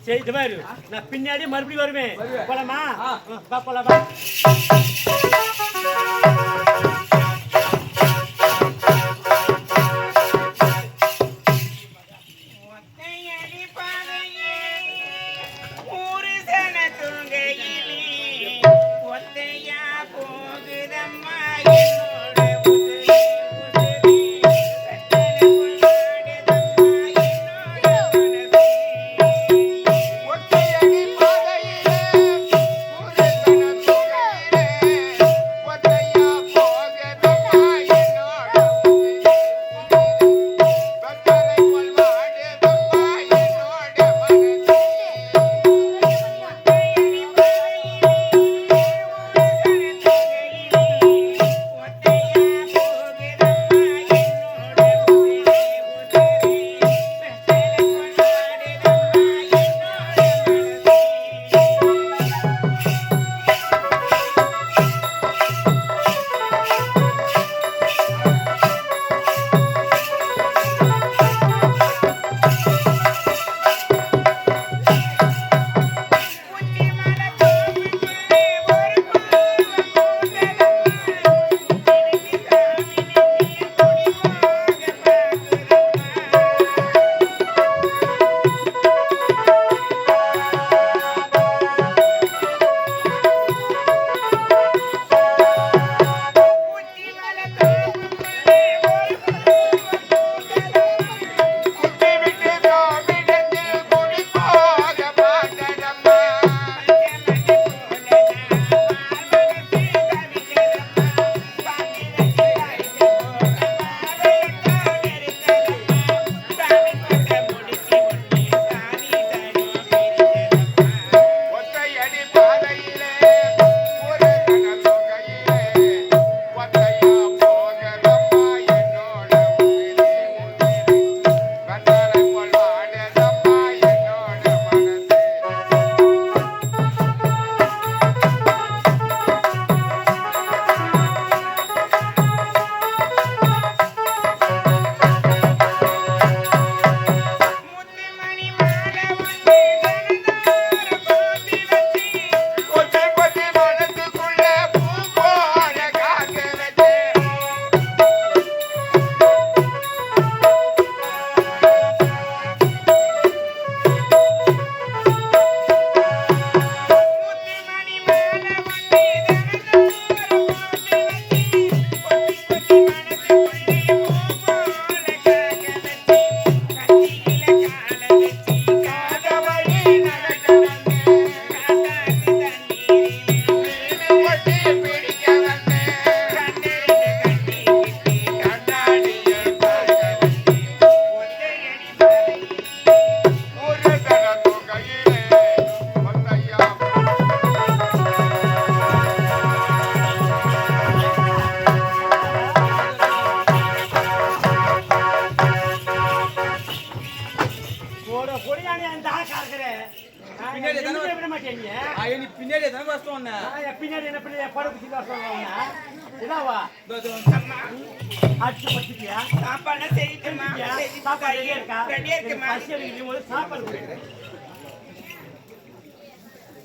சரி இது பாரு நான் பின்னாடி மறுபடியும் வருவேன் போலாமா வா போலாமா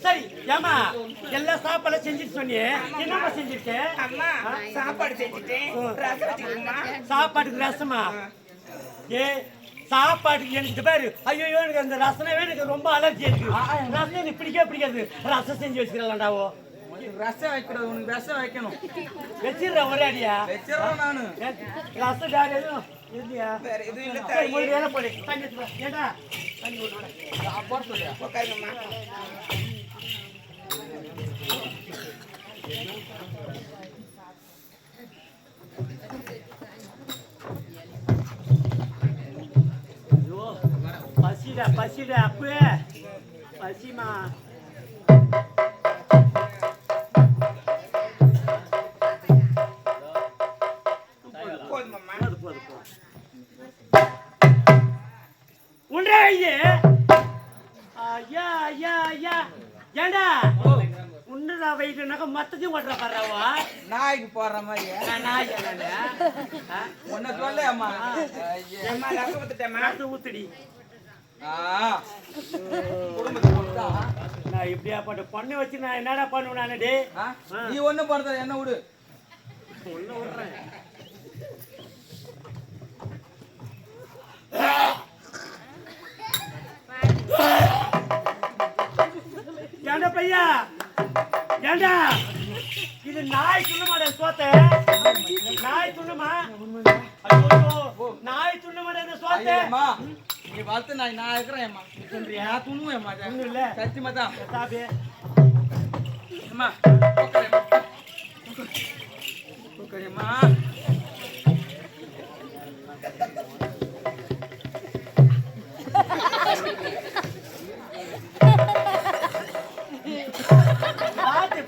சரி ஏமா எல்லா சாப்பாடு செஞ்சுட்டு சொன்னியே என்னமா செஞ்சிருக்கேன் அம்மா சாப்பாடு செஞ்சுட்டேன் சாப்பாட்டுக்கு ரசமா ஏ சாப்பாட்டுக்கு எனக்கு பேரு ஐயோ எனக்கு அந்த ரசனவே எனக்கு ரொம்ப அலர்ஜி இருக்கு ரசம் எனக்கு பிடிக்காது ரசம் செஞ்சு வச்சுக்கலாம்டாவோ ரசம் வைக்கிறது உனக்கு ரசம் வைக்கணும் வச்சிடுறேன் ஒரே அடியா வச்சிடறோம் நானு ரசம் வேற எதுவும் இல்லையா வேற எதுவும் இல்ல வேலை போடு தண்ணி ஏண்டா தண்ணி போட சொல்லியா உட்காருங்கம்மா பசிடா அப்பே பசிமா உண்டா ஐயே ஐயா ஐயா ஐயா ஏண்டா உன்னதா வைட்டுனாக்க மத்தத்தையும் ஓட்டுற பாடுறாவா நாய்க்கு போடுற மாதிரி நாய் ஒன்ன சொல்ல அம்மா ரசம் ஊத்துட்டேம்மா ரசம் ஊத்துடி நான் இப்படியா போட்டு பொண்ணு வச்சு நான் என்னடா பண்ணுவேன் நானு டே நீ ஒண்ணும் பண்றத என்ன விடு ஒண்ணு விடுறேன் ஏண்டா பையா ஏண்டா இது நாய் துண்ணமாட சோத்த நாய் துண்ணுமா ஐயோ நாய் துண்ணமாட இந்த சோத்த அம்மா நீ வளர்த்து நான் இருக்கிறேன் அம்மா நீ சொல்றியா துண்ணுவேன் அம்மா ஒண்ணும் இல்ல சத்தியமா தான் சாபே அம்மா உட்காரும்மா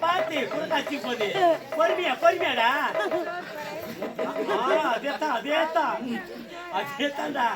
பாத்து குறுக்காச்சி போது பொறுமையாடா அதேதான்டா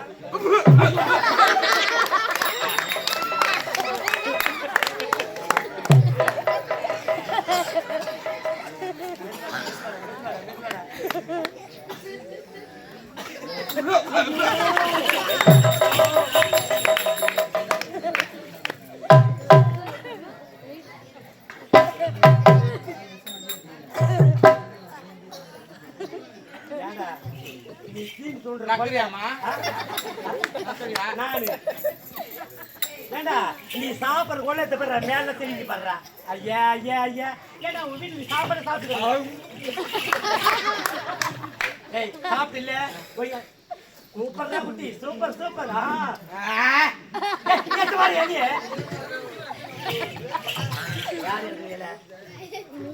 நீ சாப்பிடுற கொள்ளத்தை போடுற மேல தெரிஞ்சு பாடுறா ஐயா ஐயா ஐயா ஏடா உன் வீட்டுல சாப்பாடு சாப்பிட்டு ஏய் சாப்பிட்டு இல்ல சூப்பர்டா குட்டி சூப்பர் சூப்பர்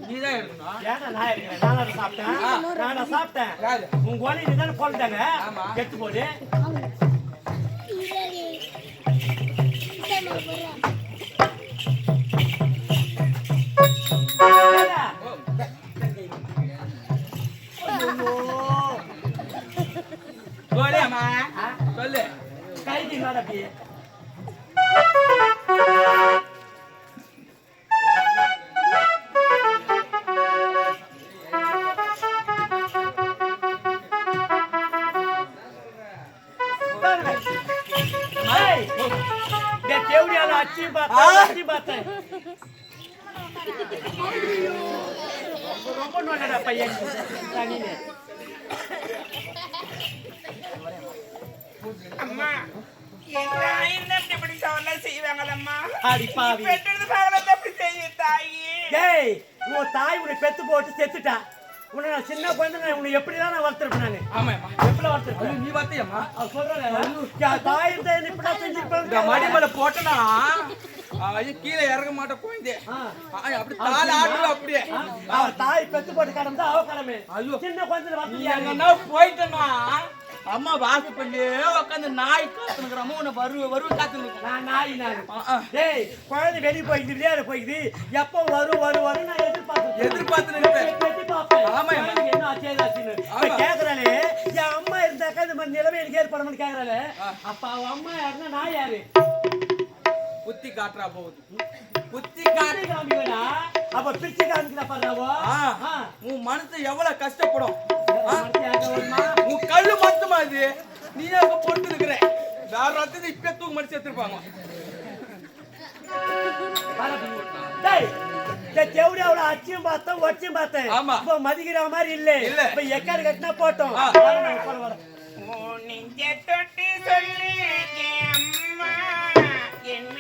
நீதான் இருக்கணும் ஏன்னா நான் இருக்கேன் நானா சாப்பிட்டேன் உங்க கோழி நீ தானே போட்டாங்க கெட்டு போடு சொல்லு கைக்கு நடப்பி ரொம்ப நல்லடா பையன் அம்மா எங்க இந்த இப்படி சவல செய்வாங்களம்மா அடி பாவி பெற்றது பகல அப்படி செய்ய தாயி டேய் உன் தாய் உன்னை பெத்து போட்டு செத்துட்டா உன்னை நான் சின்ன குழந்தை உன்னை எப்படிதான் நான் வளர்த்துருப்பேன் நானு ஆமாம்மா எப்படி வளர்த்துருப்பேன் நீ பார்த்தியம்மா சொல்றேன் தாய் இப்படிதான் செஞ்சிருப்பேன் மடிமலை போட்டனா கீழே இறங்க மாட்டேன் குழந்தை அப்படி தாள ஆடுல அப்படியே தாய் பெத்து போட்டு கடந்தா அவ கடமை ஐயோ சின்ன குழந்தை நீ எங்கன்னா போயிட்டனா அம்மா வாசப்பள்ளி உட்காந்து நாய் காத்துனுக்குறோம் உன்னை வருவ காத்துனுக்கு நான் நாய் நான் டேய் குழந்தை வெளியே போயிடுது விளையாட போயிடுது எப்போ வரும் நான் எதிர்பார்த்து ஆமா என்ன ஆச்சேதாச்சுன்னு கேக்குறாளே என் அம்மா இருந்தாக்கா இந்த மாதிரி நிலைமை எனக்கு ஏற்படும்னு கேக்குறாளே அப்ப அவ அம்மா யாருன்னா நான் யாரு புத்தி காட்டுறா போகுது புத்தி காட்டி காமிக்கடா அப்ப பிரிச்சு காமிக்கிறா பாருவோ உன் மனசு எவ்வளவு கஷ்டப்படும் உன் கல்லு மொத்தமா இது நீ அங்க பொறுத்து இருக்கிற வேற ரத்தத்தை இப்ப தூக்கு மடிச்சு எடுத்துருப்பாங்க அச்சியும் பார்த்தேன் ஒச்சியும் பார்த்தேன் ஆமா இப்ப மதிக்கிற மாதிரி இல்ல இப்ப எக்காடு கட்டினா போட்டோம் நெஞ்ச தொட்டு சொல்லு அம்மா என்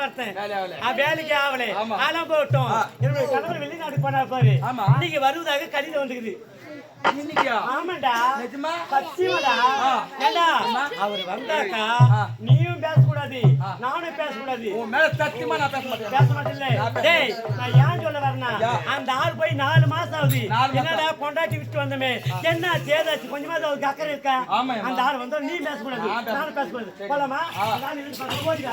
பார்த்தேன். வேலை ஆகல. வேலைக்கு ஆகல. ஆமா. அதெல்லாம் போகட்டும். என்னுடைய கணவர் வெளிநாடு போனார் பாரு. ஆமா. இன்னைக்கு வருவதாக கடிதம் வந்துக்குது. இன்னைக்கா? ஆமாண்டா. நிஜமா? சத்தியமாடா. ஏண்டா, அவர் வந்தாக்கா நீயும் பேசக்கூடாது, நானும் பேசக்கூடாது. உன் மேல சத்தியமா நான் பேச மாட்டேன். பேச மாட்டேன்ல. டேய், நான் ஏன் சொல்ல வரேன்னா, அந்த ஆள் போய் 4 மாசம் ஆகுது. என்னடா பொண்டாட்டி விட்டு வந்தமே, என்ன சேதாச்சு, கொஞ்சமாவது அவருக்கு அக்கறை இருக்கா? அந்த ஆள் வந்தா நீ பேசக்கூடாது, நானும் பேசக்கூடாது. போலாமா? நான் இருந்து பார்த்து போடுங்க.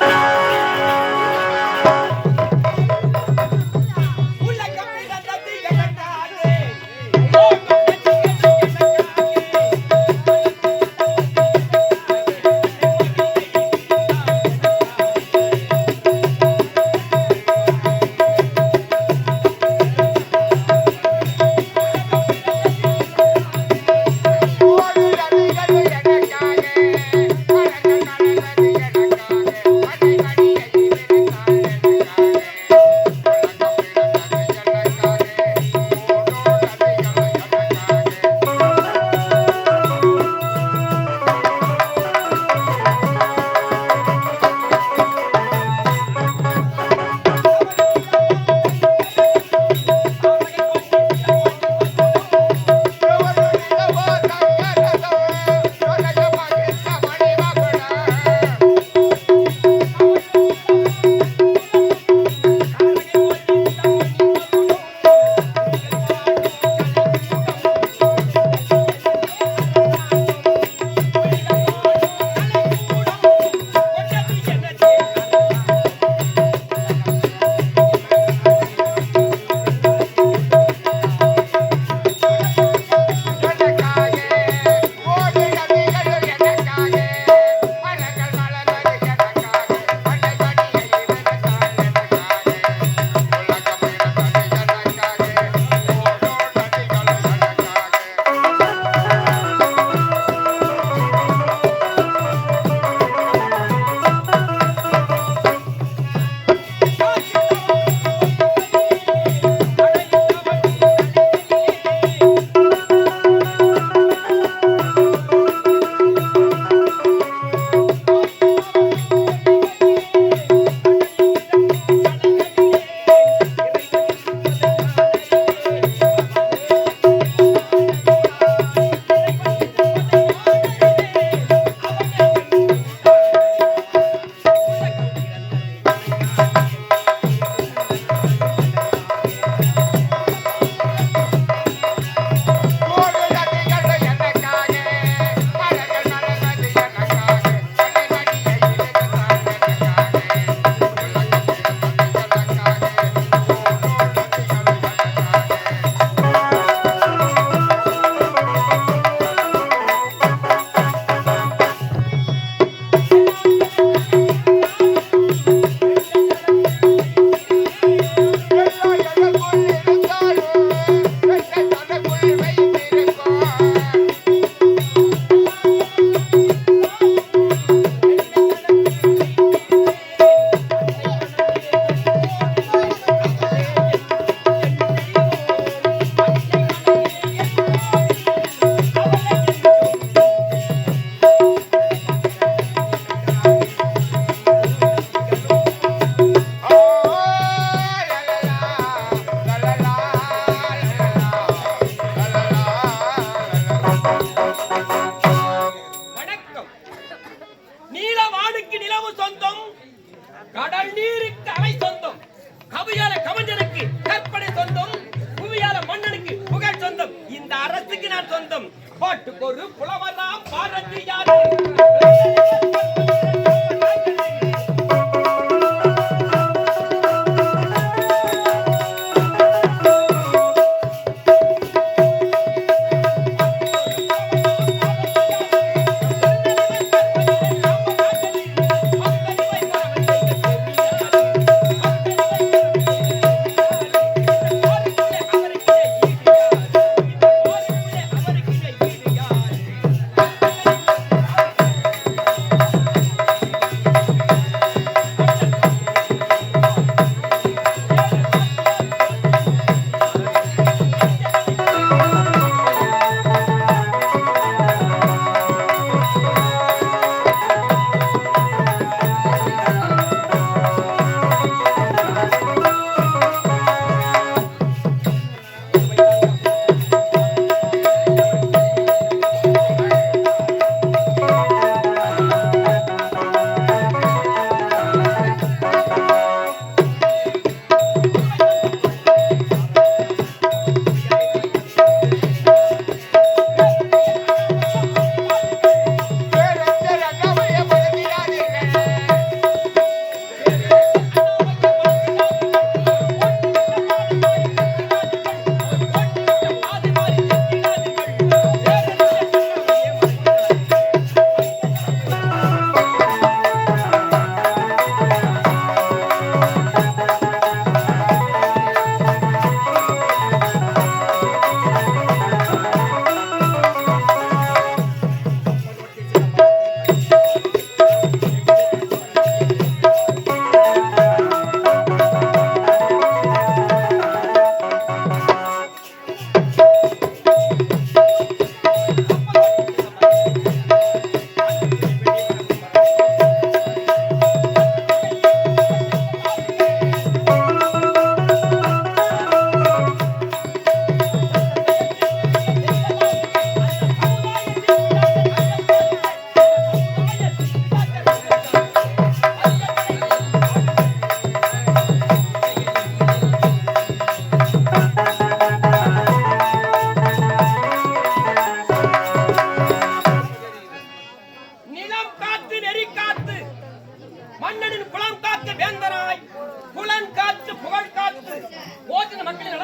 கடல் நீருக்கு அலை சொந்தம், கவியால கவிஞனுக்கு கற்பனை சொந்தம், புவியால மன்னனுக்கு புகழ் சொந்தம். இந்த அரசுக்கு நான் சொந்தம். பாட்டுக்கு ஒரு புலவராம் பாரதியார்.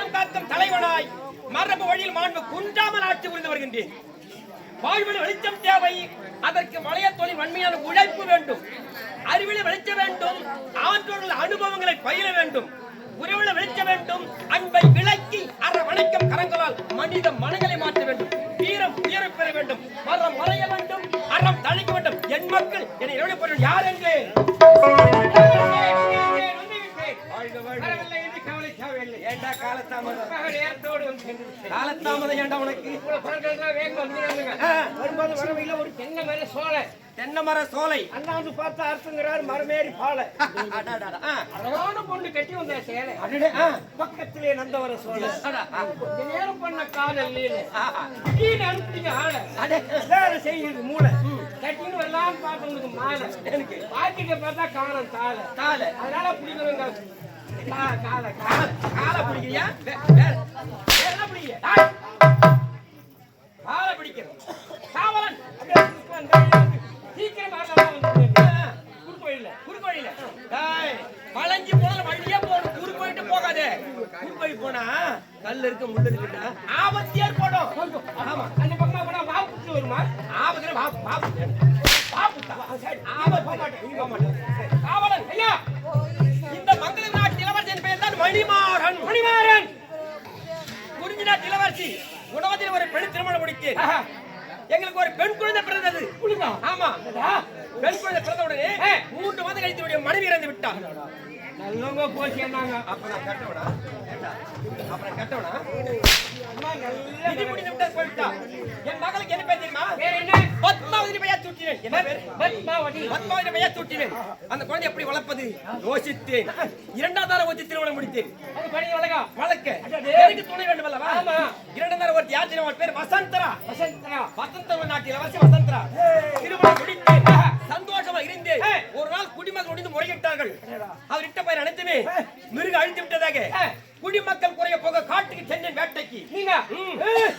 அறம் காக்கும் தலைவனாய் மரபு வழியில் மாண்பு குன்றாமல் ஆட்சி புரிந்து வருகின்றேன். வாழ்வில் வெளிச்சம் தேவை. அதற்கு வளைய தொழில் வன்மையான உழைப்பு வேண்டும். அறிவில் வெளிச்ச வேண்டும். ஆற்றோர்கள் அனுபவங்களை பயிர வேண்டும். உறவுல வெளிச்ச வேண்டும். அன்பை விளக்கி வணக்கம் கரங்களால் மனித மனங்களை மாற்ற வேண்டும். வீரம் உயர பெற வேண்டும். மரம் மறைய வேண்டும். அறம் தழைக்க வேண்டும். என் மக்கள் என்னை எழுத யார் என்று காலத்தாமதம் ஏண்டா உனக்கு? வரும்போது வரவையில ஒரு தென்னை மர சோலை, தென்னை மர சோலை அண்ணாந்து பார்த்து அர்த்தங்கிறார் மரமேறி பாலை. அழகான பொண்ணு கட்டி வந்த சேலை, பக்கத்திலே நந்தவர சோலை. நேரம் பண்ண காதல் அனுப்பிங்க ஆளை வேலை செய்யுது மூளை கட்டின்னு வரலாம் பார்த்தவங்களுக்கு மாலை. எனக்கு பாக்கிட்ட பார்த்தா காலம் தாளை தாளை, அதனால பிடிக்கிறவங்க காலை காலை காலை பிடிக்கிறியா? என்ன பிடிக்க காலை பிடிக்கிறோம். காவலன் பழஞ்சி போன வழியா போகணும். குறுக்கு போயிட்டு போகாதே. குறுக்கு போய் போனா கல் இருக்க முள்ளு இருக்குன்னா ஆபத்து ஏற்படும். ஆமா, அந்த பக்கமா போனா வாப்புட்டு வருமா? ஆபத்துல வாப்புட்டா ஆபத்து போக மாட்டேன். காவலன் ஐயா, இந்த மங்கள நாட்டு இளவரசியின் பெயர் தான் மணிமாறன். மணிமாறன் குறிஞ்சி நாட்டு இளவரசி. உணவதில் ஒரு பெண் திருமணம் முடித்தேன். எங்களுக்கு ஒரு பெண் குழந்தை பிறந்தது. ஆமா, பெண் குழந்தை பிறந்த உடனே 3 மாதம் கழித்து மனைவி இறந்து விட்டார். நல்லவங்க போச்சு என்னாங்க. அப்புறம் கட்டவனா இது முடிந்து விட்டார் போயிட்டா. என் மகளுக்கு என்ன பேர் தெரியுமா? வேற என்ன? பத்மாவதி பெயர் சூட்டினேன். என்ன பேர்? பத்மாவதி பெயர் சூட்டினேன். அந்த குழந்தை எப்படி வளர்ப்பது யோசித்தேன். 2ஆம் தர ஒத்தி திருமணம் முடித்தேன். அது பணி வளர்க்க எனக்கு துணை வேண்டும் அல்லவா? ஆமா. 2ஆம் தர ஒத்தி யார் தெரியுமா? பேர் வசந்தரா. வசந்தரா நாட்டில் இளவரசி வசந்தரா. திருமணம் முடித்தேன். சந்தோஷமா இருந்தேன். ஒரு நாள் குடிமக்கள் முடிந்து முறையிட்டார்கள். அவர் இட்ட பயிர் அனைத்துமே மிருக அழித்து விட்டதாக. குடிமக்கள் குறைய போக காட்டுக்கு சென்றேன் வேட்டைக்கு.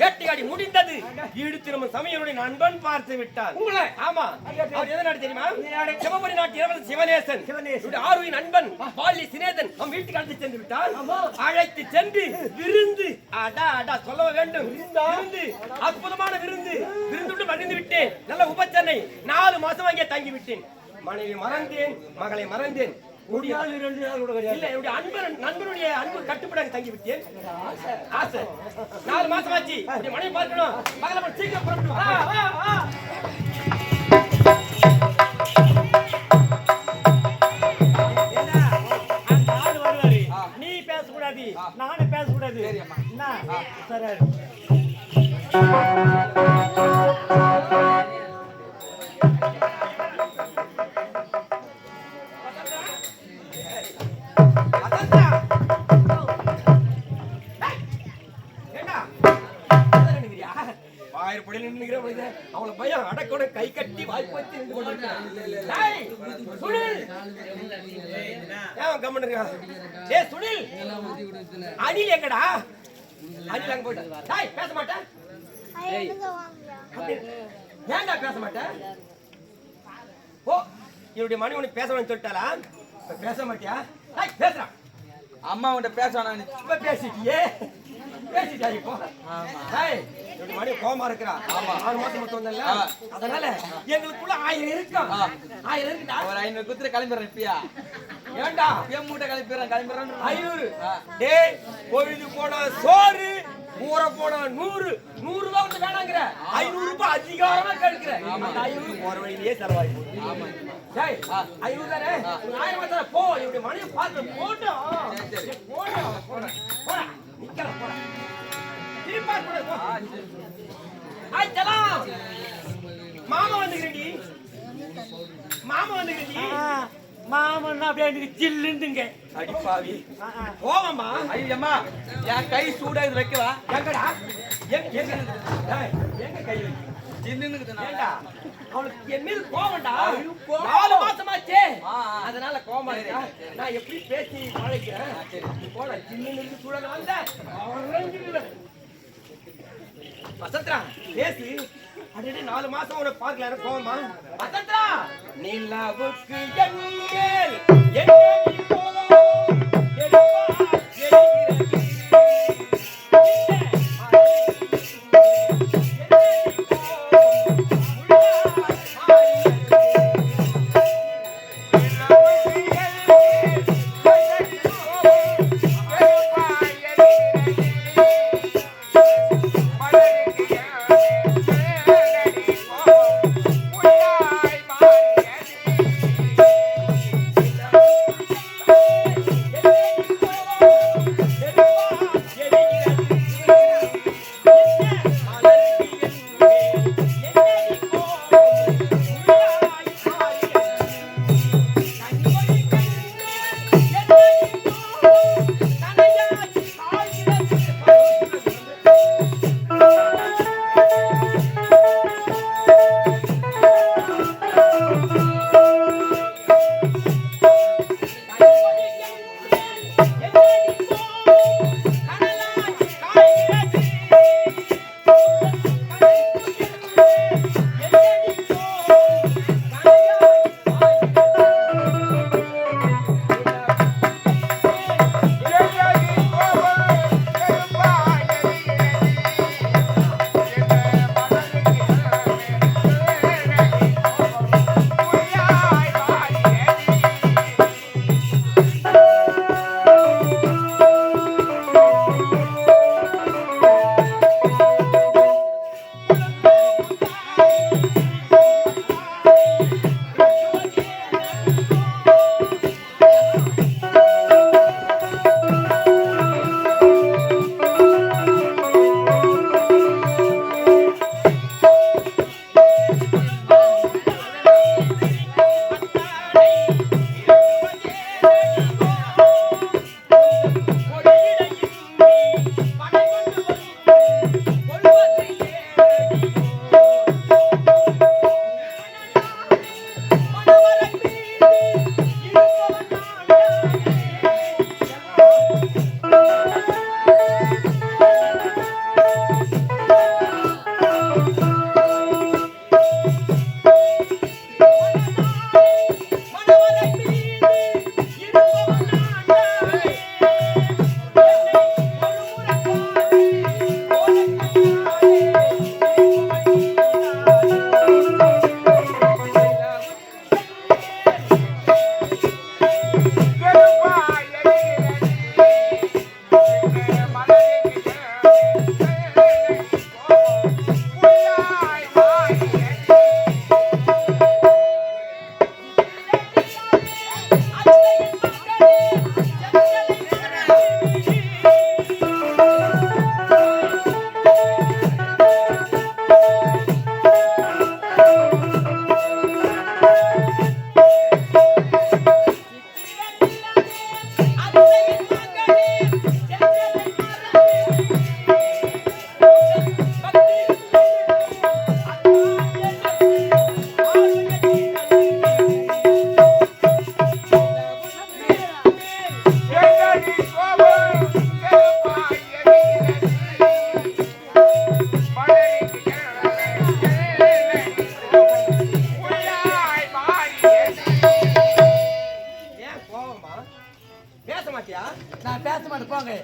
வேட்டையாடி முடிந்தது. ஈடு திரும்ப சமயனுடைய நண்பன் பார்த்து விட்டார். ஆமா, அவர் எந்த நாடு தெரியுமா? சிவபுரி நாட்டு இளவரசர் சிவநேசன். ஆர்வி நண்பன் பாலி சினேதன் நம் வீட்டுக்கு அழைத்து சென்று விட்டார். அழைத்து சென்று விருந்து சொல்ல வேண்டும். விருந்து, அற்புதமான விருந்து. விருந்து மகிழ்ந்து விட்டேன். நல்ல உபச்சனை. 4 மாசம் அங்கே தங்கி விட்டேன். மனைவி மறந்தேன், மகளை மறந்தேன். நண்பனுடைய அன்பு கட்டுப்பட தங்கி விட்டேன். 4 மாசம் ஆச்சு. மனைவி பார்க்கணும். மகளை சீக்கிரம் வருவாரு. நீ பேசக்கூடாது, நானும் பேசக்கூடாது. சரி, அவளை பயம் அடக்கோட கை கட்டி வாய்ப்பு வச்சு சுனில் அணில் எங்கடா? அணில் அங்க போயிட்டா? பேச மாட்டேன். ஏன்டா பேச மாட்டேன்? ஓ, இவருடைய மணி உனக்கு பேசணும்னு சொல்லிட்டாளா? பேச மாட்டியா? பேசுறான். அம்மா உன்ட்ட பேசணும். இப்ப பேசிட்டியே, பேசிட்டா இப்போ. மணி கோமா இருக்கிறா. 6 மாசம் மட்டும் வந்தல, அதனால எங்களுக்குள்ள 1000 இருக்கும். 1000 இருக்குடா. ஒரு 500 குத்துற கிளம்பிறேன். இப்பயா ஏண்டா மூட்டை கிளம்பிறேன். 500 டேய், பொழுது போனா சோறு, ஊற போனா 100 ரூபாய் வந்து வேணாங்கிற. 500 ரூபாய் அதிகாரமா கேட்கிற. 500 போற வழியிலேயே செலவாகி போகுது. ஆமா டேய், 500 தானே? 1000 தானே? போ, இப்படி மணி பார்த்து போடா. போடா நிக்கற போடா. திருப்பா போடா. ஆய் சலாம். மாமா வந்துங்கடி. மாமன்னா அப்படியே எனக்கு ஜில்லுந்துங்க. அடி பாவி. போவம்மா. ஐயம்மா, என் கை சூடா இது வைக்கவா? எங்கடா? எங்க கை வை? ஜில்லுன்னு ஏண்டா அவளுக்கு என் மீது கோவம்டா. 4 மாசமாச்சே, அதனால கோவமா இருக்கா? நான் எப்படி பேசி பழகிறேன். போடா, ஜில்லுன்னு சூழல வந்த வசந்தரா பேசி. அடே 4 மாசம் உன்னை பார்க்கல, கோவமா? வசந்தரா, நிலவுக்கு எங்கேல் என்ன கோவம் எடுப்பா எரிகிறது.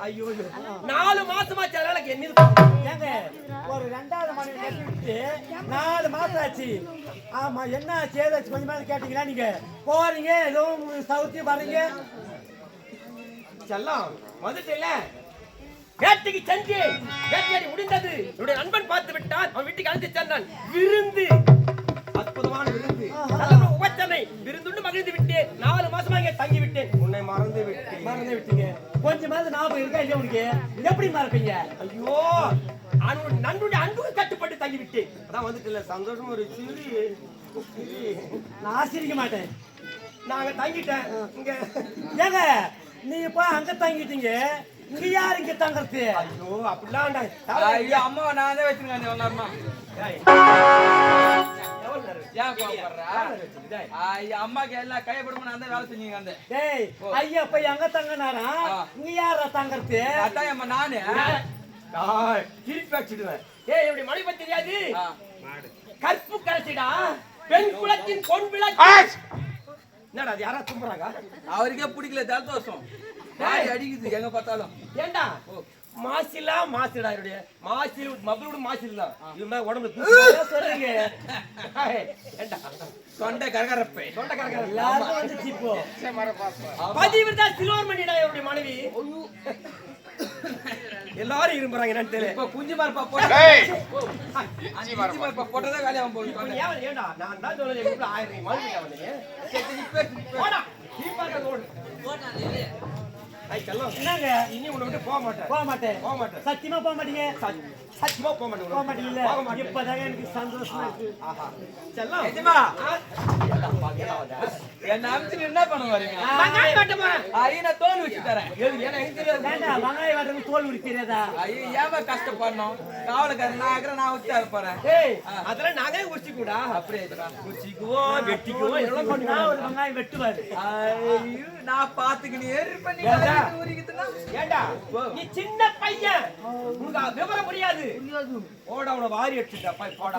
ஐயோ 4 மாசமா அதனால என்ன இருக்கு? ஏங்க ஒரு 2வது மனைவி கட்டிட்டு 4 மாசம் ஆச்சு. ஆமா என்ன சேதாச்சு கொஞ்சமா கேட்டீங்களா நீங்க? போறீங்க ஏதோ சவுத்தி வர்றீங்க. செல்லம் வந்துட்டேல வேட்டைக்கு சென்று வேட்டையாடி முடிந்தது. என்னுடைய நண்பன் பார்த்து விட்டான். அவன் வீட்டுக்கு அழைத்து சென்றான். விருந்து அற்புதமான விருந்து, நல்ல உபச்சனை விருந்துண்டு மகிழ்ந்து விட்டேன். 4 மாசமா இங்கே தங்கி விட்டேன். உன்னை மறந்து விட்டீங்க. கொஞ்சமாவது ஞாபகம் இருக்கா இல்லையா உனக்கு? எப்படி மறப்பீங்க? ஐயோ நண்பனுடைய அன்புக்கு கட்டுப்பட்டு தங்கி விட்டேன். அதான் வந்துட்டு சந்தோஷம் ஒரு சிறு நான் சிரிக்க மாட்டேன். நாங்க தங்கிட்டேன் இங்க. ஏங்க நீங்க போய் அங்க தங்கிட்டீங்க, இங்க யாரு இங்க தங்கறது? ஐயோ அப்படிலாம் ஐயோ அம்மா நான் தான் வச்சிருக்கேன் உங்க அம்மா. ஏன் கோவப்படுற? ஐயா அம்மாக்கு எல்லாம் கையப்படும் நான் தான் வேலை செஞ்சீங்க அந்த. டேய் ஐயா போய் அங்க தங்கனாரா, இங்க யாரா தங்கறது? அதான் அம்மா நானு திருப்பி வச்சிடுவேன். ஏய் எப்படி மணி பத்தி தெரியாது? கற்பு கரைச்சிடா பெண் குலத்தின் பொன் விளக்கு. என்னடா அது யாரா தும்புறாங்க? அவருக்கே பிடிக்கல ஜலதோஷம் அடிக்குது எங்க பார்த்தாலும். ஏண்டா மாசிலா மாசிடா இவருடைய மாசில் மகளோட மாசில் தான் இவன் மேல உடம்புல சொல்றீங்க. ஏண்டா தொண்டை கரகரப்பை தொண்டை கரகர எல்லாரும் வந்துச்சு இப்போ. பதிவிரதா சில்வர் மணிடா இவருடைய மனைவி. எல்லாரும் இரும்புறாங்க என்னன்னு தெரியல. இப்ப குஞ்சு மரப்பா போட்டா போட்டதே வேலையாகும் போகுது. ஏண்டா நான் தான் சொல்றேன் எங்க 1000 மனைவி அவனே போடா நீ பாக்க ஓடு ஐ செல்லம். என்னங்க இனி உன்னை விட்டு போக மாட்டேன். சத்தியமா போக மாட்டீங்க? சத்தியமா போக போக மாட்டீங்கல்ல? மாட்டேன். இப்பதாங்க எனக்கு சந்தோஷமா இருக்கு. செல்லம் எஜமா என்ன அமிச்சு என்ன பண்ண வரீங்க? வெங்காயம் வெட்ட போறேன். ஐயா தோல் வச்சு தரேன். ஏன்னா எனக்கு தெரியாது. வேண்டாம் வெங்காயம் வெட்டுறது தோல் உரிக்கிறதா? ஐயோ ஏமா கஷ்டப்படணும்? காவலுக்காரன் நான் இருக்கிறேன், நான் வச்சு இருப்பேன். ஏய் அதெல்லாம் நாங்களே உரிச்சிக்கூடா. அப்படியே உரிச்சிக்குவோம் வெட்டிக்குவோம் எல்லாம் நான் பண்ணுவோம். ஒரு வெங்காயம் வெட்டுவாரு. ஐயோ நான் பாத்துக்கினே இருப்பேன். ஏண்டா நீ சின்ன பையன், உனக்கு விவரம் புரியாது. ஓட உன வாரி எடுத்துட்டா போடா.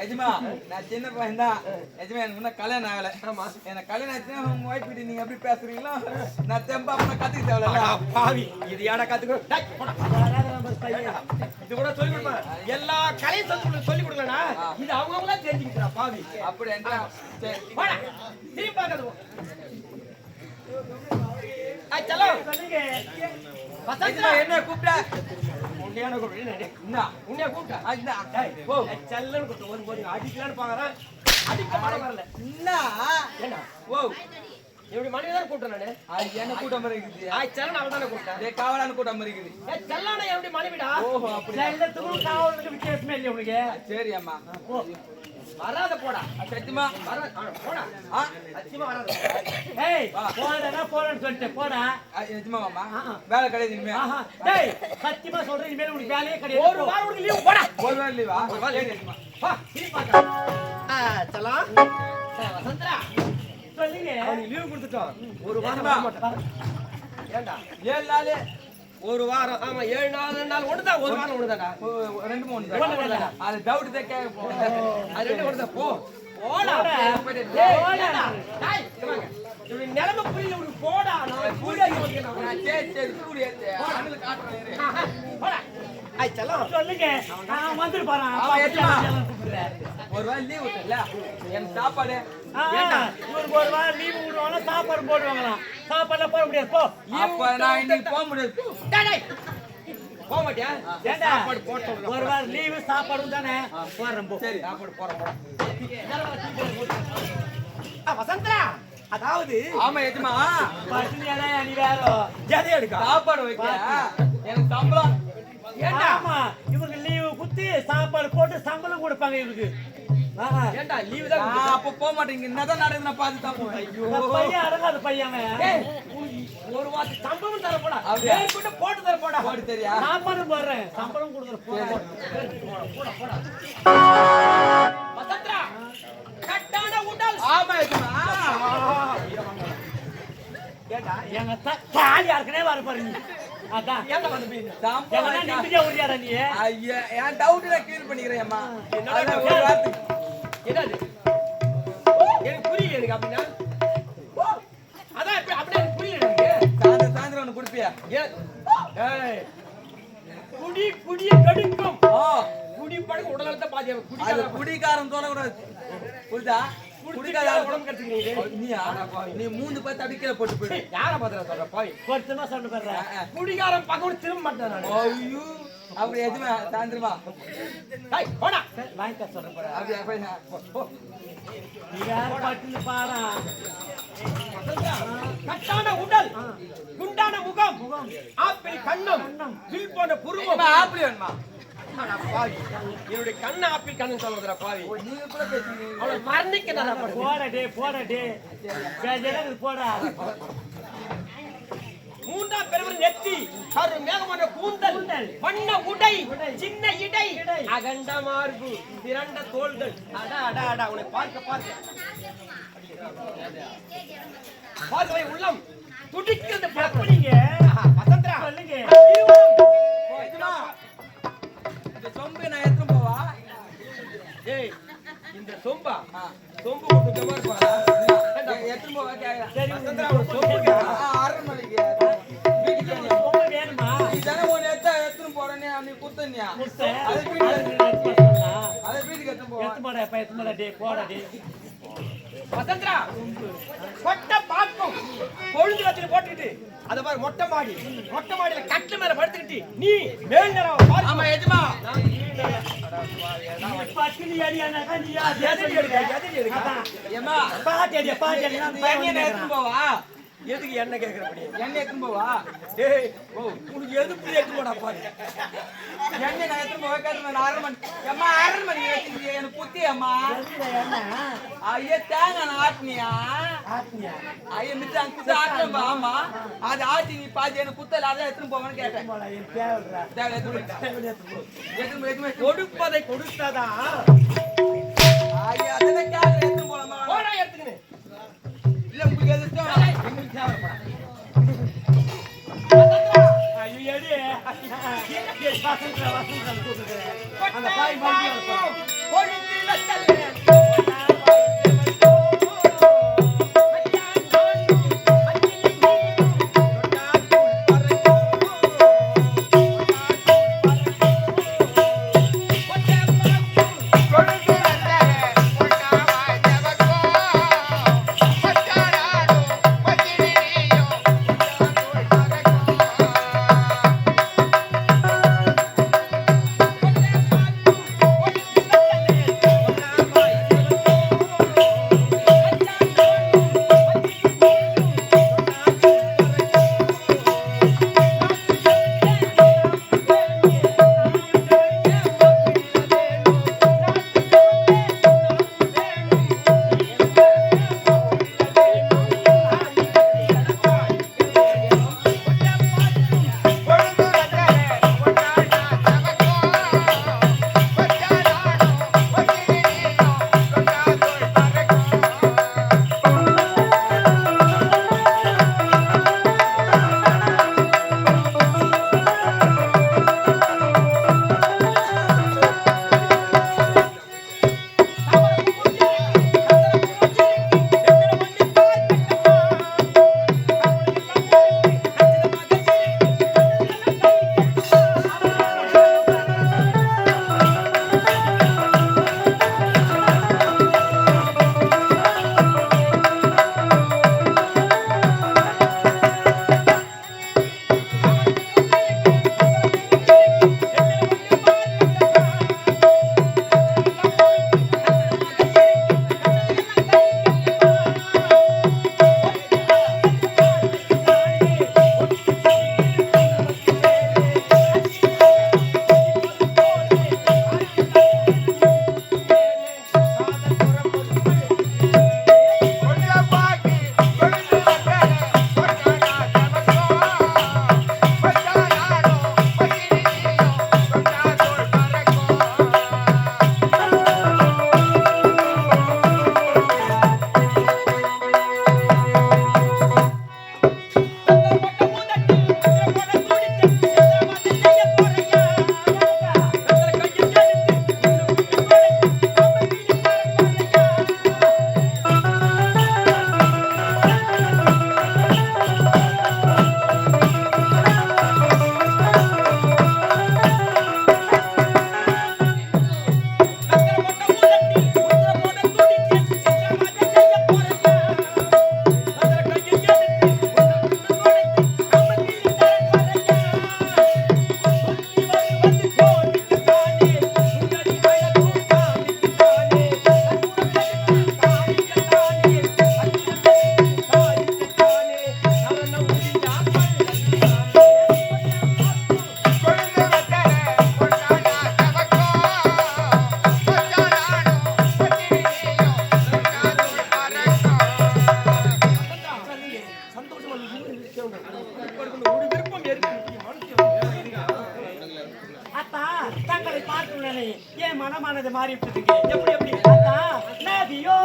எஜமா நான் சின்ன பையன் தான். எஜமா எனக்கு இன்னும் கல்யாணம் ஆகல. ஆமா எனக்கு கல்யாணம் ஆச்சுன்னா உங்க ஒய்ஃப் கிட்ட நீங்க எப்படி பேசுறீங்களோ நான் தெம்பா கத்துக்க தேவையில்ல. பாவி இது ஏடா கத்துக்கோ. இது கூட சொல்லி கொடுப்பேன். எல்லா கலையும் சொல்லி கொடுக்கலனா இது அவங்கவுங்களா தெரிஞ்சுக்கிட்டா பாவி. அப்படி என்ன போடா திரும்பி பார்க்காத. चलो என்ன கூப்பிட்ட? உன்னையான கூப்பிட்டு உன்னைய கூப்பிட்டா செல்லன்னு கூப்பிட்டு ஒரு போது அடிக்கலான்னு பாக்குறேன். அடிக்க மாட வரல. என்ன ஓ இப்படி மணிதான் கூப்பிட்டேன் நானு. என்ன கூட்டம் மாதிரி இருக்குது? செல்லன் அவன் தானே கூப்பிட்டேன். காவலான கூட்டம் மாதிரி இருக்குது. செல்லான எப்படி மனைவிடா? ஓஹோ அப்படி. எல்லாத்துக்கும் காவலுக்கு வித்தியாசமே இல்லையா உனக்கு? சரி அம்மா வராத போடா. சத்தியமா போடா. சத்தியமா வராத. ஏய் போடா போறேன்னு சொல்லிட்டு போடா. நிஜமா மாமா வேலை கிடையாது இனிமே. டேய் சத்தியமா சொல்றேன் இனிமே உனக்கு வேலையே கிடையாது. ஒரு வாரம் உனக்கு லீவ் போடா. ஒரு வாரம் லீவா? ஒரு வாரம் லீவ். வா திரும்பி பார்க்கலாம். செல்லாம் வசந்தரா சொல்லுங்க. அவனுக்கு லீவ் கொடுத்துட்டோம். ஒரு வாரம் வர மாட்டான். ஏண்டா 7 நாள் ஒரு வாரம்? ஆமா 7 நாள் 2 நாள் ஒண்ணுதான். ஒரு வாரம் ஒண்ணுதாடா. 2-3 அது டவுட் தான் கேட்க போறேன். அது 2 ஒண்ணுதான். போடா. டேய் நிலைமை புரியல உனக்கு. போடா. நான் கூடிய சரி கூடிய காட்டுறேன். போடா. ஐ செல்லம் சொல்லுங்க. நான் வந்துட்டு போறேன். ஒரு வாரம் லீவ் விட்டல எனக்கு சாப்பாடு. இவருக்கு ஒரு வாரம் லீவு விடுவாங்க, சாப்பாடு போடுவாங்களாம். சாப்பாடுல போட முடியாது. போ. அப்ப நான் இன்னைக்கு போக முடியாது. போக மாட்டியா? சாப்பாடு போட்டோம். ஒரு வாரம் லீவு சாப்பாடு தானே போறேன். போ. சரி சாப்பாடு போறோம். வசந்தரா அதாவது ஆமா எஜமா பட்டினியாடா நீ வேற ஜாதியா எடுக்கா சாப்பாடு வைக்க எனக்கு சம்பளம். ஏண்டா? ஆமா இவங்க லீவு குத்தி சாப்பாடு போட்டு சம்பளம் கொடுப்பாங்க இவருக்கு. ஏண்டா லீவு தான் அப்ப போக மாட்டேங்க. என்னதான் நடக்குது நான் பார்த்து தான் போவேன். இந்த பையன் அடங்காத பையன். ஒரு வாரம் சம்பளம் தர போடா. அப்படியே போட்டு தர போடா. போட்டு தெரியா? சாப்பாடு போடுறேன், சம்பளம் கொடுக்குற. போடா. வசந்தரா கட்டான உடல். ஆமா எஜமா ஏண்டா எங்க காலி யாருக்குனே வர பாருங்க. அதான் ஏண்டா வந்து போய் எங்கன்னா நிம்மதியா உரியாடா நீ. ஐயா என் டவுட் நான் கிளியர் பண்ணிக்கிறேன் அம்மா. என்னடா ஒரு வார்த்தை என்னது எனக்கு புரியல. எனக்கு அப்படின்னா அதான் அப்படியே எனக்கு புரியல. எனக்கு சாயந்தரம் ஒண்ணு குடுப்பியா? ஏய், குடி குடிய கடுக்கும் ஆ, குடி பழக்க உடல்நலத்தை பாதியா அது குடிக்காத குடிகாரன் சொல்லக்கூடாது புரியுதா குடிக்காத உடம்பு கெடுத்துக்கிறீங்க நீயா நீ மூணு பேர் தடிக்கல போட்டு போயிடு யார பாத்திர சொல்ற பாய் பொருத்தமா சொன்ன பாரு குடிகாரன் பக்கம் திரும்ப மாட்டேன் நானு ஐயோ அப்படி எதுவுமே சாயந்திரமா டேய் போடா வாங்கி தர சொல்ற பாரு அப்படியா போய் நீ வேற பட்டுன்னு பாரா கட்டான உடல் குண்டான முகம் ஆப்பிள் கண்ணம் வில் போன புருவம் ஆப்பிள் வேணுமா அட பாவி என்னுடைய கண்ண ஆப்பிள் கண்ணு சொல்லுறா பாவி நீங்க கூட பேசுறீங்க அவளை மரணிக்க நல்லா போடா டே பேஜல போடா மூன்றாம் பெருவர் நெத்தி கரு மேகமான கூந்தல் வண்ண உடை சின்ன இடை அகண்ட மார்பு திரண்ட தோள்கள் அடா அடா அடா உன்னை பார்க்க பார்க்கவே உள்ளம் துடிக்கிறது எப்படிங்க வசந்தரா சொல்லுங்க இந்த சொம்பு நான் எடுத்துட்டு போவா ஏய் இந்த சொம்பா ஆ. சொம்பு போட்டு ஜமா இருப்பா எடுத்துட்டு போவா கேக்குறேன் சரி வசந்தரா உன் சொம்புக்கு அரண்மனைக்கு வீட்டுக்கு நீ. ரொம்ப வேணுமா இதெல்லாம் ஒண்ணு எடுத்துட்டு போறேன்னு நீ குத்துனியா முட்டை அது வீட்டுக்கு எடுத்துட்டு போவா எத்து போடா டே போடா டே வசந்தரா கொட்ட பாக்கும் கொழுந்து வச்சுட்டு போட்டுக்கிட்டு அத மாதிரி மொட்டை மாடியில கட்டு மேல படுத்துக்கிட்டு நீ மேல் நேரம் பாரு ஆமா எஜமா பட்டினி அடியானாக்கா நீ எதிரி எடுக்க ஏமா பாட்டி எண்ணெய் எடுத்துட்டு போவா எதுக்கு என்ன கேக்குறபடி எண்ணெய் எடுத்துட்டு போவா டேய் ஓ உனக்கு எதுக்கு எடுத்து போடா பாரு எண்ணெய் நான் எடுத்துட்டு போவா கேட்டு நான் அரண்மனை ஏமா அரண்மனை வச்சிருக்கீங்க எனக்கு புத்தி அம்மா ஐயா தேங்காய் நான் ஆட்டினியா ஐயா மிச்சம் அங்க குத்து ஆட்டலப்பா ஆமா அது ஆட்டி நீ பாதி எனக்கு குத்தல அதான் எடுத்துட்டு போவான்னு கேட்டேன் தேவை எடுத்துட்டு போய் கொடுப்பதை கொடுத்ததா ஐயா அதெல்லாம் கேட்க எடுத்துட்டு போலாமா போடா எடுத்துக்கினு இல்ல உங்களுக்கு எதிர்த்தோம் எங்களுக்கு தேவைப்படா அந்த பாய் கொழுந்தில தள்ளுறேன் தங்களை பார்த்து என் மனமானது மாறி விட்டதுக்கு எப்படி எப்படி அக்கா நதியோ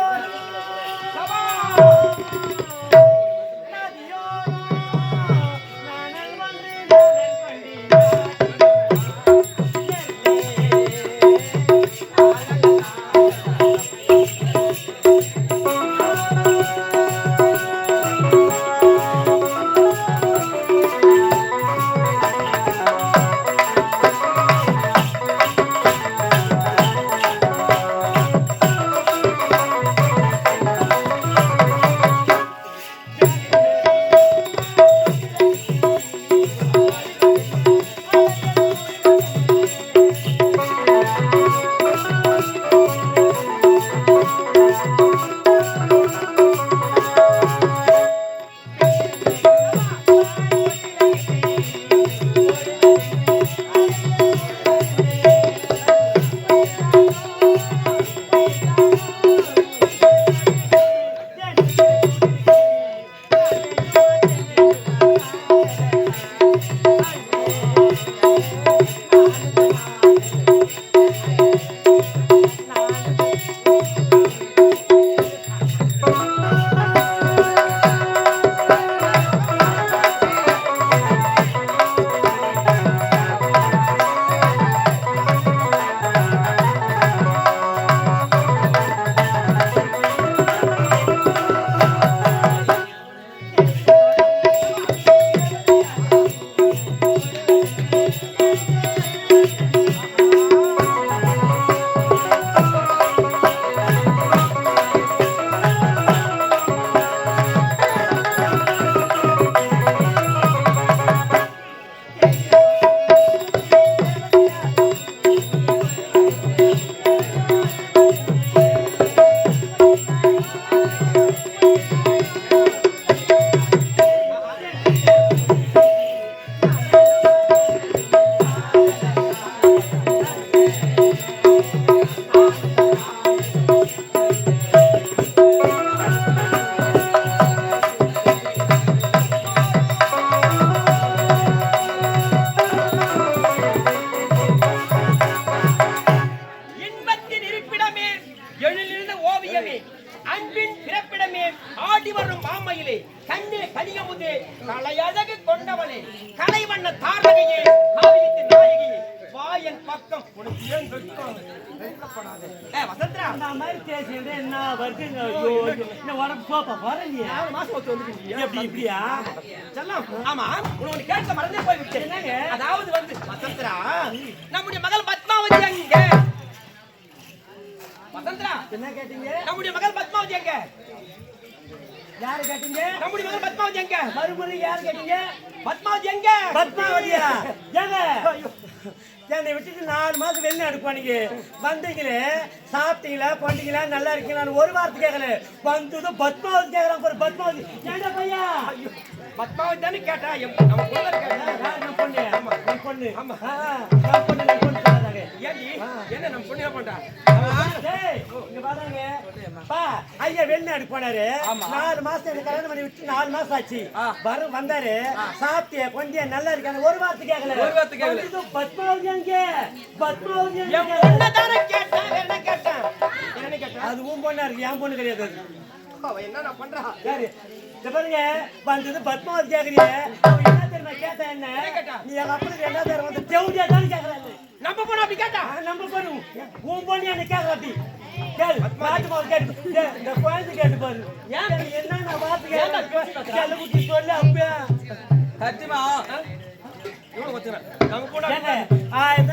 அன்பின் பிறப்பிடமே ஆடி வரும் மாமையிலே கண்ணே கலியமுதே கலையழகு கொண்டவளே கலைவண்ண தாரகையே காவியத்தின் நாயகியே வாயன் பக்கம் உனக்கு ஏன் வெட்கப்படாதே வசந்தரா அந்த மாதிரி பேசிட்டு என்ன வருதுங்க என்ன உடம்பு சோப்பா வரலையே 4 மாசம் ஒத்து வந்துட்டீங்க எப்படி இப்படியா செல்லம் ஆமா உனக்கு கேட்க மறந்தே போய் விட்டேன் என்னங்க அதாவது வந்து வசந்தரா நம்முடைய மகள் பத்மாவதி அங்க வசந்தரா என்ன கேட்டீங்க நம்முடைய மகள் பத்மாவதி எங்க யாரு கேட்டீங்க நம்முடைய மகள் பத்மாவதி எங்க மறுமுறை யாரு கேட்டீங்க பத்மாவதி எங்க பத்மாவதியா ஏங்க என்னை விட்டுட்டு 4 மாசம் வெளிநாடு போனீங்க வந்தீங்களே சாப்பிட்டீங்களா கொண்டீங்களா நல்லா இருக்கீங்களான்னு ஒரு வார்த்தை கேட்கல வந்ததும் பத்மாவதி கேட்கறான் ஒரு பத்மாவதி ஏண்டா பையா பத்மாவதி தானே கேட்டா நம்ம கூட கேட்டா நம்ம பொண்ணு ஆமா நம்ம பொண்ணு ஆமா நம்ம பொண்ணு சொன்னாங்க ஏண்டி என்ன நம்ம பொண்ணு என்ன பண்றா டேய் இங்க பாருங்க பா ஐயா வெளிநாடு போனாரு 4 மாசம் எனக்கு கல்யாணம் பண்ணி விட்டு 4 மாசம் ஆச்சு வந்தாரு சாப்பிட்டியா கொஞ்சம் நல்லா இருக்காங்க ஒரு வார்த்தை கேட்கல பத்மாவதி அங்க பத்மாவதி என்னதான கேட்டா என்ன கேட்டா என்ன கேட்டா அது உன் பொண்ணா இருக்கு என் பொண்ணு கிடையாது அவ என்ன பண்றா யாரு இத பாருங்க வந்தது பத்மாவதி கேக்குறீங்க அவன் என்ன தெரியுமா கேட்டா என்ன நீ எங்க அப்பனுக்கு என்ன தெரியும் வந்து தேவடியா தான் கேக்குறாங்க நம்ம பொண்ணு அப்படி கேட்டா நம்ம பொண்ணு உன் பொண்ணு என்ன கேக்குற அப்படி கேளு பாத்துமா கேட்டு இந்த குழந்தை கேட்டு பாரு ஏன் என்ன வார்த்தை கேளு குட்டி சொல்லு அப்பா சத்தியமா இவ்வளவு வச்சுறேன் நம்ம பொண்ணு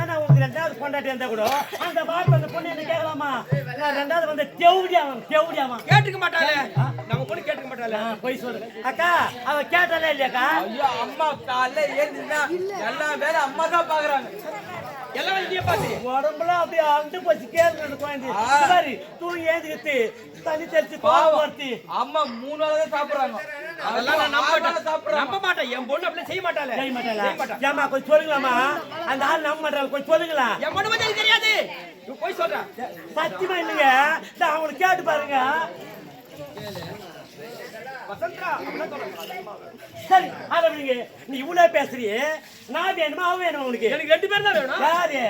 நான் உங்களுக்கு 2வது கொண்டாட்டி இருந்தா கூட அந்த வார்த்தை அந்த பொண்ணு என்ன கேட்கலாமா 2வது வந்து தேவடியாமா கேட்டுக்க மாட்டாளே நம்ம பொண்ணு கேட்டுக்க மாட்டாளே போய் சொல்லு அக்கா அவ கேட்டாலே இல்லையாக்கா ஐயோ அம்மா காலைல ஏந்தினா எல்லா வேலை அம்மா தான் பாக்குறாங்க எல்லாம் இந்திய பாத்து உடம்புல அப்படியே அண்டு போச்சு கேள்வி குழந்தை சரி தூங்கி ஏந்திக்கிட்டு தண்ணி தெளிச்சு பாவர்த்தி அம்மா 3 வேளை தான் சாப்பிடுறாங்க அதெல்லாம் நான் நம்ப மாட்டேன் என் பொண்ணு அப்படி செய்ய மாட்டாளே செய்ய மாட்டாளா ஏமா கொஞ்சம் சொல்லுங்களாமா அந்த ஆள் நம்ப மாட்டாங்க கொஞ்சம் சொல்லுங்களா என் பொண்ணு பத்தி தெரியாது நீ போய் சொல்ற சத்தியமா இல்லைங்க நான் அவங்களுக்கு கேட்டு பாருங்க வசந்தரா சரி ஆரம்பிங்க நீ இவ்வளவு பேசுறியே நான் வேணுமா அவ வேணுமா உனக்கு எனக்கு 2 பேர் தான் வேணும் யாரு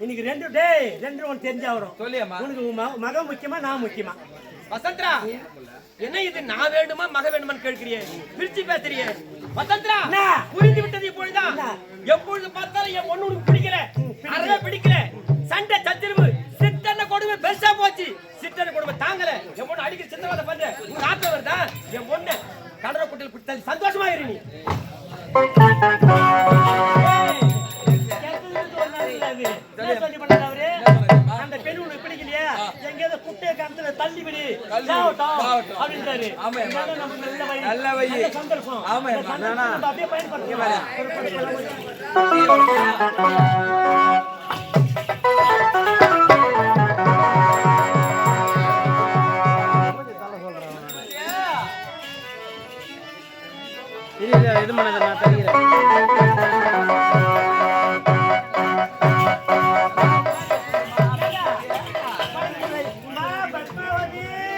இன்னைக்கு ரெண்டு ஒன்று தெரிஞ்சா வரும். சொல்லியம்மா. உனக்கு மகன் முக்கியமா நான் முக்கியமா? வசந்தரா என்ன இது நான் வேண்டுமா மக வேண்டுமான்னு கேட்கிறியே, பிரிச்சு பேசுறியே. வசந்தரா புரிந்து விட்டது இப்பொழுதுதான். எப்பொழுது பார்த்தாலும் என் பொண்ணு உனக்கு பிடிக்கல, அறவே பிடிக்கல, சண்டை சத்திரவு, சித்தன கொடுமை பெருசா போச்சு. சித்தன கொடுமை தாங்கல, என் பொண்ணு அடிக்கிற சித்தவாத பண்ற உங்க ஆத்த வருதா? என் பொண்ணு கடலை குட்டில் பிடித்தாலும் சந்தோஷமா இரு நீ. அந்த பெண் உனக்கு பிடிக்கலையா, எங்கேயாவது குட்டைய கருத்துல தள்ளி விடு அப்படின்றாரு. நல்ல வழி சந்தர்ப்பம் அப்படியே பயன்படுத்த. இது பண்ண நான் தருகிறேன். பத்மாவதி